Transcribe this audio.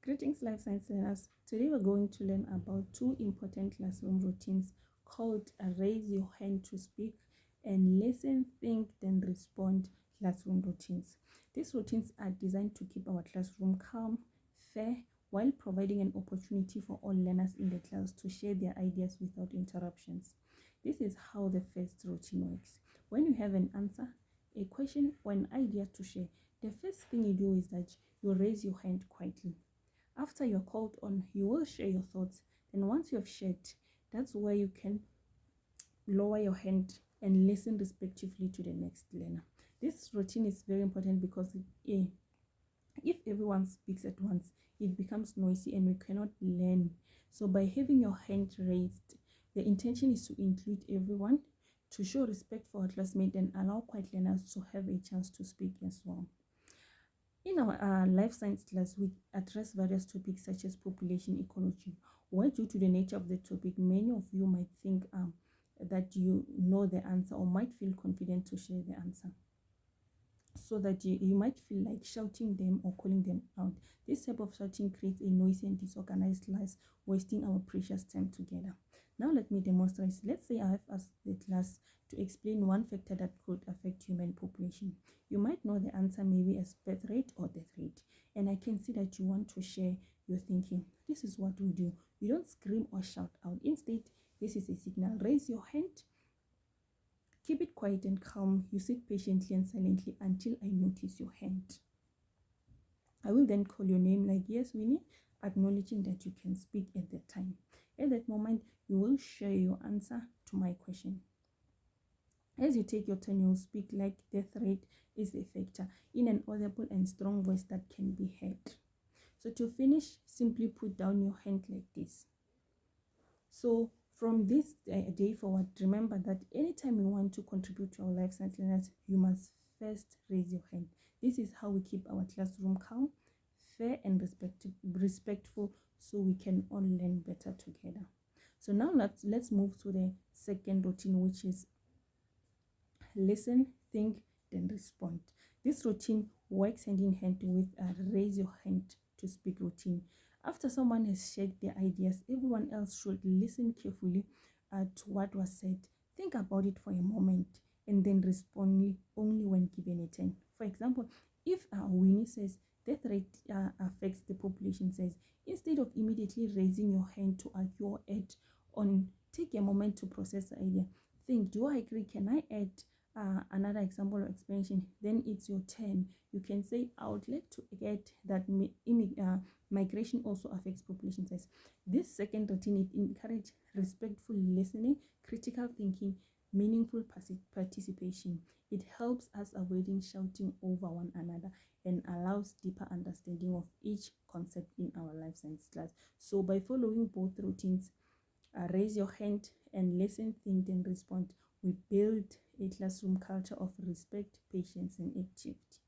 Greetings, life science learners. Today we're going to learn about two important classroom routines called raise your hand to speak and listen, think, then respond classroom routines. These routines are designed to keep our classroom calm, fair, while providing an opportunity for all learners in the class to share their ideas without interruptions. This is how the first routine works. When you have an answer, a question, or an idea to share, the first thing you do is that you raise your hand quietly. After you're called on, you will share your thoughts. And once you have shared, that's where you can lower your hand and listen respectively to the next learner. This routine is very important because if everyone speaks at once, it becomes noisy and we cannot learn. So by having your hand raised, the intention is to include everyone, to show respect for our classmates and allow quiet learners to have a chance to speak as well. In our life science class, we address various topics such as population ecology. Well, due to the nature of the topic, many of you might think that you know the answer or might feel confident to share the answer, so that you might feel like shouting them or calling them out. This type of shouting creates a noisy and disorganized class, wasting our precious time together. Now let me demonstrate. Let's say I have asked the class to explain one factor that could affect human population. You might know the answer, maybe as birth rate or death rate, and I can see that you want to share your thinking. This is what we do. You don't scream or shout out. Instead, this is a signal. Raise your hand. Keep it quiet and calm. You sit patiently and silently until I notice your hand. I will then call your name like, yes, Winnie, acknowledging that you can speak at that time. At that moment, you will share your answer to my question. As you take your turn, you will speak like death rate is a factor in an audible and strong voice that can be heard. So to finish, simply put down your hand like this. So from this day forward, remember that anytime you want to contribute to our life science learners, you must first raise your hand. This is how we keep our classroom calm, fair, and respectful, so we can all learn better together. So now let's move to the second routine, which is listen, think, then respond. This routine works hand in hand with a raise your hand to speak routine. After someone has shared their ideas, everyone else should listen carefully to what was said. Think about it for a moment and then respond only when given a turn. For example, if Winnie says death rate affects the population, says, instead of immediately raising your hand to argue or add on, take a moment to process the idea. Think, do I agree? Can I add another example or explanation? Then it's your turn. You can say, I would like to get that migration also affects population size. This second routine, it encourages respectful listening, critical thinking, meaningful participation. It helps us avoiding shouting over one another and allows deeper understanding of each concept in our life science class. So by following both routines, raise your hand and listen, think, and respond, we build a classroom culture of respect, patience, and activity.